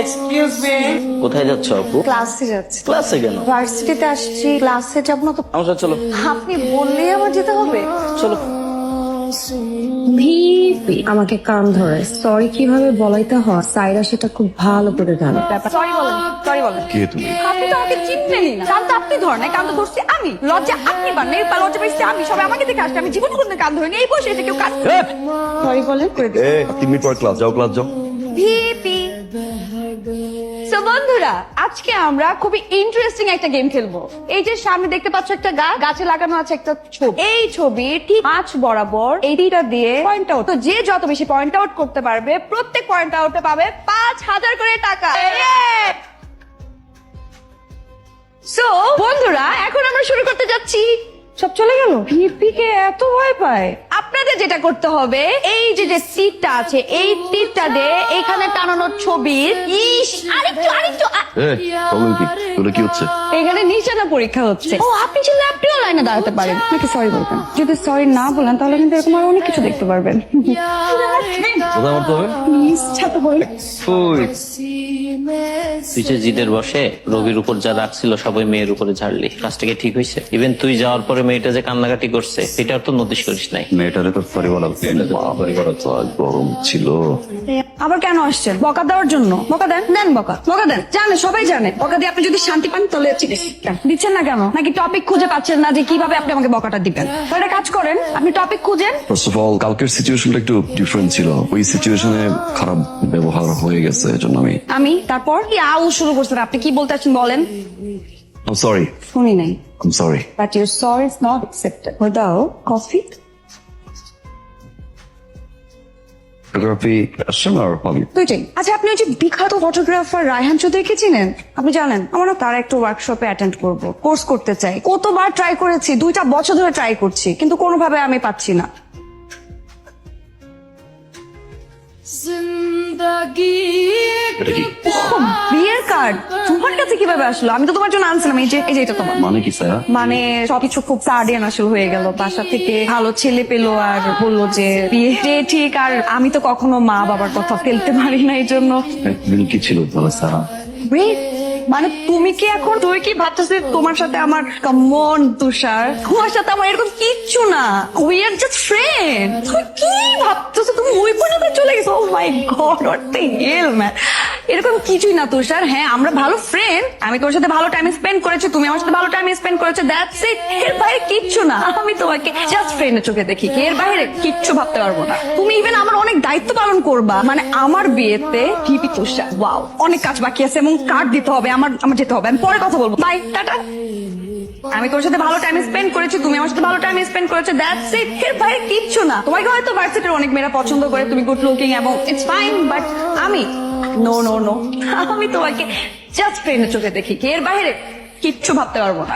Excuse me, কোথায় যাচ্ছ আপু? ক্লাসে যাচ্ছি। ক্লাসে কেন? ভার্সিটিতে আসছি, ক্লাসে যাব না তো? আমার সাথে চলো। আপনি বললেই আমার যেতে হবে? চলো। ভিপি আমাকে কান ধরে সরি কিভাবে বলাইতে হয় সাইরা সেটা খুব ভালো করে জানে। সরি বলেন, সরি বলেন। কে তুমি? আপনি তো আমাকে চিনবেনই না। কান তো আপনি ধরেন নাই, কান তো ধরছি আমি। লজ্জা আপনি পান নাই, লজ্জা পাইছি আমি। সবাই আমাকে দেখে আসছে, আমি জীবন কোনদিন কান ধরিনি। এই বসে এসে কেউ কান সরি বলেন করে দিন। 3 মিনিট পর ক্লাস যাও, ক্লাস যাও। ভিপি সো বন্ধুরা, আজকে আমরা খুবই ইন্টারেস্টিং একটা গেম খেলবো। এই যে সামনে দেখতে পাচ্ছ একটা গাছ, গাছে লাগানো আছে একটা ছবি। এই ছবি ঠিক 5 বরাবর এইটা দিয়ে পয়েন্ট আউট। তো যে যত বেশি পয়েন্ট আউট করতে পারবে, প্রত্যেক পয়েন্ট আউটে পাবে 5000 করে টাকা। সো বন্ধুরা, এখন আমরা শুরু করতে যাচ্ছি। সব চলে গেল। ভিপি কে এত ভয় পায়। আপনাদের যেটা করতে হবে, এই যে যে তীরটা আছে, এই তীরটা দিয়ে এখানে টানানো ছবির আরেকটু প্রবলেম কি? তোরা কি হচ্ছে? এখানে নিশানা পরীক্ষা হচ্ছে। ও আপনি চাইলে আপনিও লাইনে দাঁড়াতে পারেন। নাকি সরি বলবেন? যদি সরি না বলেন তাহলে কিন্তু এরকম আরো অনেক কিছু দেখতে পারবেন। কোথায় মারতে হবে? প্লিজ ছাত্র বলেন। তুই যে জিদের বসে রবির উপর যা রাখছিল সবাই মেয়ের উপরে ঝাড়লি, কাজটাকে ঠিক হয়েছে? ইভেন তুই যাওয়ার পরে মেয়েটা যে কান্নাকাটি করছে সেটা তো নোটিস করিস নাই? মেয়েটারে তো সরি বলা তো আজ গরম ছিল। আবার কেন আসছেন? বকা দেওয়ার জন্য? বকা দেন, দেন বকা, বকা দেন। জানে, সবাই জানে বকা দিয়ে আপনি যদি শান্তি পান তাহলে ঠিক আছে। দিচ্ছেন না কেন? নাকি টপিক খুঁজে পাচ্ছেন না যে কিভাবে আপনি আমাকে বকাটা দিবেন? তাহলে একটা কাজ করেন, আপনি টপিক খুঁজেন। ফার্স্ট অফ অল কালকের সিচুয়েশনটা একটু ডিফারেন্ট ছিল। ওই সিচুয়েশনে খারাপ ব্যবহার হয়ে গেছে, এজন্য আমি তারপর কি আউ শুরু করছেন? আপনি কি বলতে চাচ্ছেন বলেন? I'm sorry. শুনি নাই। I'm sorry. But your sorry is not accepted. Without coffee? Photography passion or hobby? দুইটাই। আচ্ছা, আপনি ওই যে বিখ্যাত ফটোগ্রাফার রায়হান চৌধুরীকে চিনেন? আপনি জানেন আমরা না তার একটা ওয়ার্কশপে অ্যাটেন্ড করব, কোর্স করতে চাই। কতবার ট্রাই করেছি, 2টা বছর ধরে ট্রাই করছি, কিন্তু কোনোভাবে আমি পাচ্ছি না। এটা কি? বিয়ের কার্ড তোমার কাছে কিভাবে আসলো? আমি তো তোমার জন্য আনছিলাম। এই যে এটা তোমার। মানে কি স্যার? মানে সবকিছু খুব সার্ডিয়ান আসল হয়ে গেল। বাসা থেকে ভালো ছেলে পেলো আর বললো যে বিয়ে ঠিক। আর আমি তো কখনো মা বাবার কথা ফেলতে পারি না, এই জন্য। কি ছিল তাহলে স্যার? Wait, মানে তুমি কি এখন তুই কি ভাবতেছিস তোমার সাথে আমার কেমন? তুষার, তোমার সাথে আমার এরকম কিচ্ছু না। We are just friend. তুমি কি ভাবতেছো? তুমি ওই পর্যন্ত চলে গেছো? Oh my god, what the hell man. এরকম কিছুই না তুষার। হ্যাঁ, আমরা ভালো ফ্রেন্ড। আমি তোর সাথে ভালো টাইম স্পেন্ড করেছি, তুমি আমার সাথে ভালো টাইম স্পেন্ড করেছো, দ্যাটস ইট। এর বাইরে কিচ্ছু না। আমি তোমাকে জাস্ট ফ্রেন্ডের চোখে দেখি, এর বাইরে কিচ্ছু ভাবতে পারবো না। তুমি ইভেন আমার অনেক দায়িত্ব পালন করবা, মানে আমার বিয়েতে ভিপি তুষার। ওয়াও, অনেক কাজ বাকি আছে এবং কার্ড দিতে হবে, আমার যেতে হবে। আমি পরে কথা বলবো। Bye, tata. আমি তোর সাথে ভালো টাইম স্পেন্ড করেছি, তুমি আমার সাথে ভালো টাইম স্পেন্ড করেছো, দ্যাটস ইট। এর বাইরে কিচ্ছু না। তোমাকে হয়তো ভার্সিটির অনেক মেয়েরা পছন্দ করে, তুমি গুড লুকিং এবং ইটস ফাইন, বাট আমি নো নো নো। আমি তোমাকে জাস্ট ফ্রেন্ডের চোখে দেখি, এর বাইরে কিচ্ছু ভাবতে পারবো না।